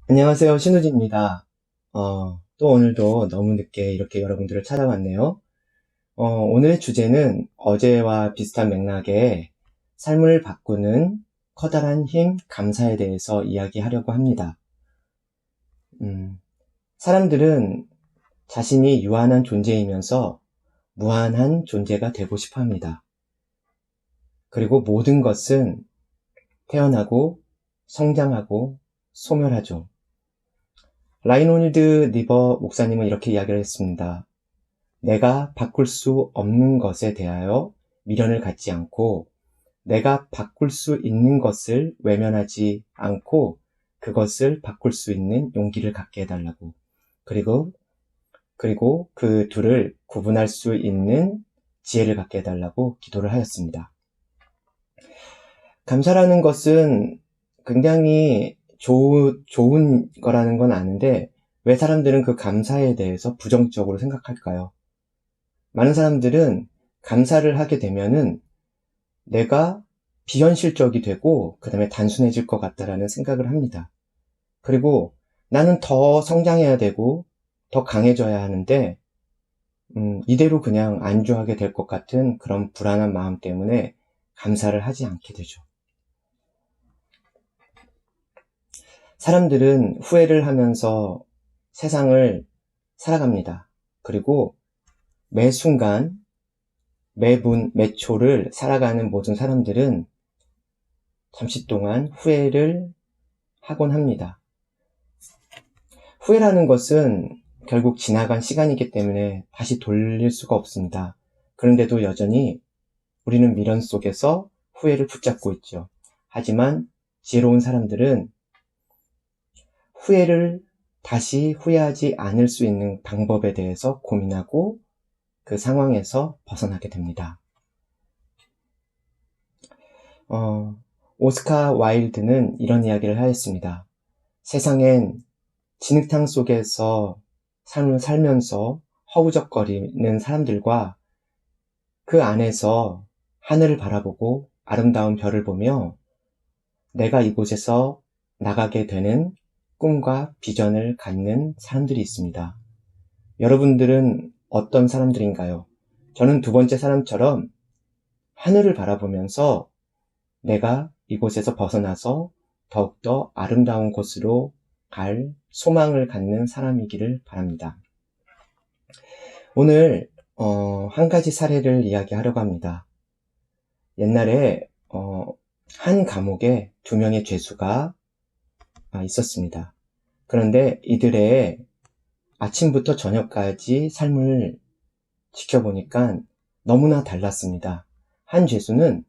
안녕하세요. 신우진입니다. 또 오늘도 너무 늦게 이렇게 여러분들을 찾아왔네요. 오늘의 주제는 어제와 비슷한 맥락의 삶을 바꾸는 커다란 힘, 감사에 대해서 이야기하려고 합니다. 사람들은 자신이 유한한 존재이면서 무한한 존재가 되고 싶어 합니다. 그리고 모든 것은 태어나고 성장하고 소멸하죠. 라이노일드 리버 목사님은 이렇게 이야기를 했습니다. 내가 바꿀 수 없는 것에 대하여 미련을 갖지 않고 내가 바꿀 수 있는 것을 외면하지 않고 그것을 바꿀 수 있는 용기를 갖게 해달라고. 그리고 그 둘을 구분할 수 있는 지혜를 갖게 해달라고 기도를 하였습니다. 감사라는 것은 굉장히 좋은 거라는 건 아는데 왜 사람들은 그 감사에 대해서 부정적으로 생각할까요? 많은 사람들은 감사를 하게 되면은 내가 비현실적이 되고 그 다음에 단순해질 것 같다라는 생각을 합니다. 그리고 나는 더 성장해야 되고 더 강해져야 하는데 이대로 그냥 안주하게 될 것 같은 그런 불안한 마음 때문에 감사를 하지 않게 되죠. 사람들은 후회를 하면서 세상을 살아갑니다. 그리고 매 순간, 매분, 매초를 살아가는 모든 사람들은 잠시 동안 후회를 하곤 합니다. 후회라는 것은 결국 지나간 시간이기 때문에 다시 돌릴 수가 없습니다. 그런데도 여전히 우리는 미련 속에서 후회를 붙잡고 있죠. 하지만 지혜로운 사람들은 후회를 다시 후회하지 않을 수 있는 방법에 대해서 고민하고 그 상황에서 벗어나게 됩니다. 오스카 와일드는 이런 이야기를 하였습니다. 세상엔 진흙탕 속에서 삶을 살면서 허우적거리는 사람들과 그 안에서 하늘을 바라보고 아름다운 별을 보며 내가 이곳에서 나가게 되는 꿈과 비전을 갖는 사람들이 있습니다. 여러분들은 어떤 사람들인가요? 저는 두 번째 사람처럼 하늘을 바라보면서 내가 이곳에서 벗어나서 더욱더 아름다운 곳으로 갈 소망을 갖는 사람이기를 바랍니다. 오늘 한 가지 사례를 이야기하려고 합니다. 옛날에 한 감옥에 2명의 죄수가 있었습니다. 그런데 이들의 아침부터 저녁까지 삶을 지켜보니까 너무나 달랐습니다. 한 죄수는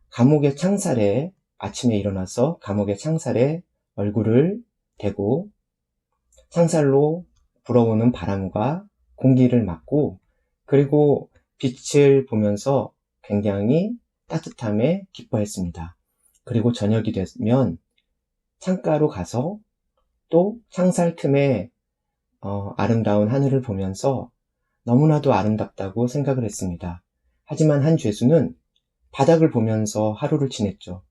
감옥의 창살에 아침에 일어나서 감옥의 창살에 얼굴을 대고 창살로 불어오는 바람과 공기를 맞고 그리고 빛을 보면서 굉장히 따뜻함에 기뻐했습니다. 그리고 저녁이 되면 창가로 가서 또 창살 틈에 아름다운 하늘을 보면서 너무나도 아름답다고 생각을 했습니다. 하지만 한 죄수는 바닥을 보면서 하루를 지냈죠.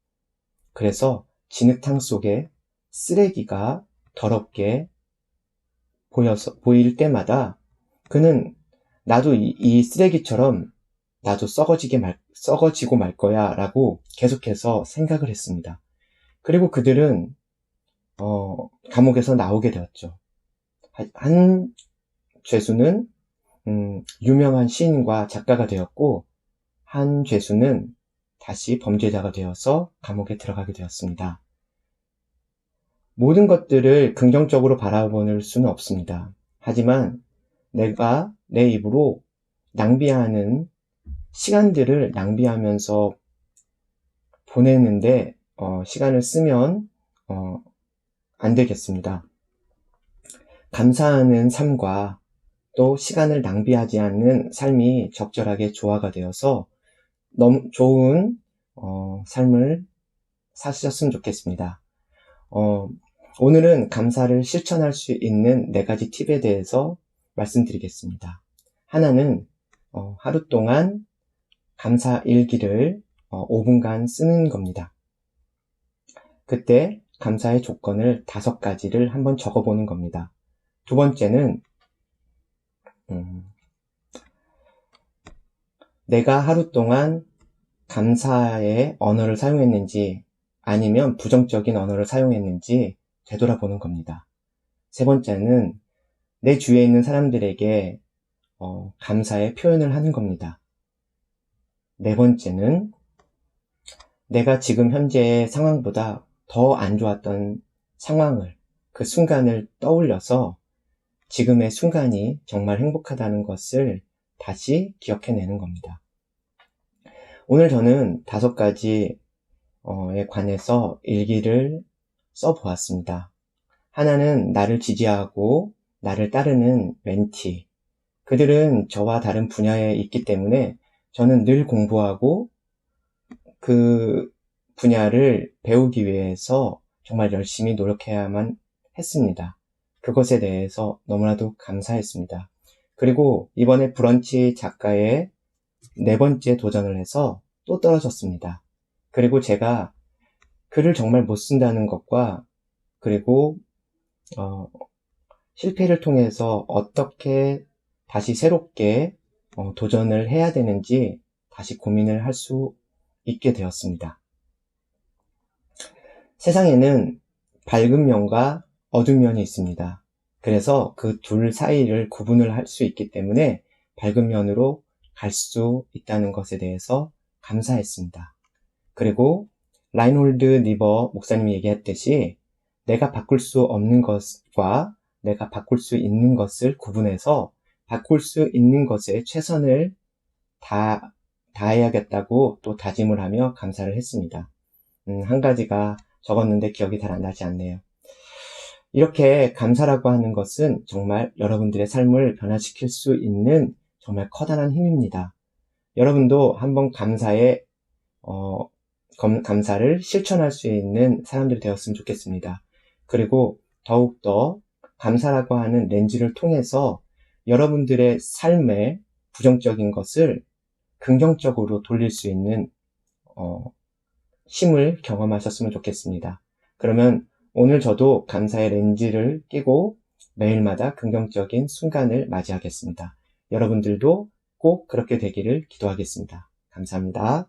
그래서 진흙탕 속에 쓰레기가 더럽게 보일 때마다 그는 나도 이 쓰레기처럼 나도 썩어지고 말 거야 라고 계속해서 생각을 했습니다. 그리고 그들은 감옥에서 나오게 되었죠. 한 죄수는 유명한 시인과 작가가 되었고 한 죄수는 다시 범죄자가 되어서 감옥에 들어가게 되었습니다. 모든 것들을 긍정적으로 바라볼 수는 없습니다. 하지만 내가 내 입으로 낭비하는 시간들을 낭비하면서 보내는데 시간을 쓰면 안 되겠습니다. 감사하는 삶과 또 시간을 낭비하지 않는 삶이 적절하게 조화가 되어서 너무 좋은 삶을 사셨으면 좋겠습니다. 오늘은 감사를 실천할 수 있는 4가지 팁에 대해서 말씀드리겠습니다. 하나는 하루 동안 감사 일기를 5분간 쓰는 겁니다. 그때 감사의 조건을 5가지를 한번 적어보는 겁니다. 두 번째는 내가 하루 동안 감사의 언어를 사용했는지 아니면 부정적인 언어를 사용했는지 되돌아보는 겁니다. 세 번째는 내 주위에 있는 사람들에게 감사의 표현을 하는 겁니다. 네 번째는 내가 지금 현재의 상황보다 더 안 좋았던 상황을, 그 순간을 떠올려서 지금의 순간이 정말 행복하다는 것을 다시 기억해내는 겁니다. 오늘 저는 5가지에 관해서 일기를 써보았습니다. 하나는 나를 지지하고 나를 따르는 멘티. 그들은 저와 다른 분야에 있기 때문에 저는 늘 공부하고 그 분야를 배우기 위해서 정말 열심히 노력해야만 했습니다. 그것에 대해서 너무나도 감사했습니다. 그리고 이번에 브런치 작가의 4번째 도전을 해서 또 떨어졌습니다. 그리고 제가 글을 정말 못 쓴다는 것과 그리고 실패를 통해서 어떻게 다시 새롭게 도전을 해야 되는지 다시 고민을 할 수 있게 되었습니다. 세상에는 밝은 면과 어두운 면이 있습니다. 그래서 그 둘 사이를 구분을 할 수 있기 때문에 밝은 면으로 갈 수 있다는 것에 대해서 감사했습니다. 그리고 라인홀드 니버 목사님이 얘기했듯이 내가 바꿀 수 없는 것과 내가 바꿀 수 있는 것을 구분해서 바꿀 수 있는 것에 최선을 다해야겠다고 또 다짐을 하며 감사를 했습니다. 한 가지가 적었는데 기억이 잘 안 나지 않네요. 이렇게 감사라고 하는 것은 정말 여러분들의 삶을 변화시킬 수 있는 정말 커다란 힘입니다. 여러분도 한번 감사를 실천할 수 있는 사람들이 되었으면 좋겠습니다. 그리고 더욱더 감사라고 하는 렌즈를 통해서 여러분들의 삶의 부정적인 것을 긍정적으로 돌릴 수 있는 힘을 경험하셨으면 좋겠습니다. 그러면 오늘 저도 감사의 렌즈를 끼고 매일마다 긍정적인 순간을 맞이하겠습니다. 여러분들도 꼭 그렇게 되기를 기도하겠습니다. 감사합니다.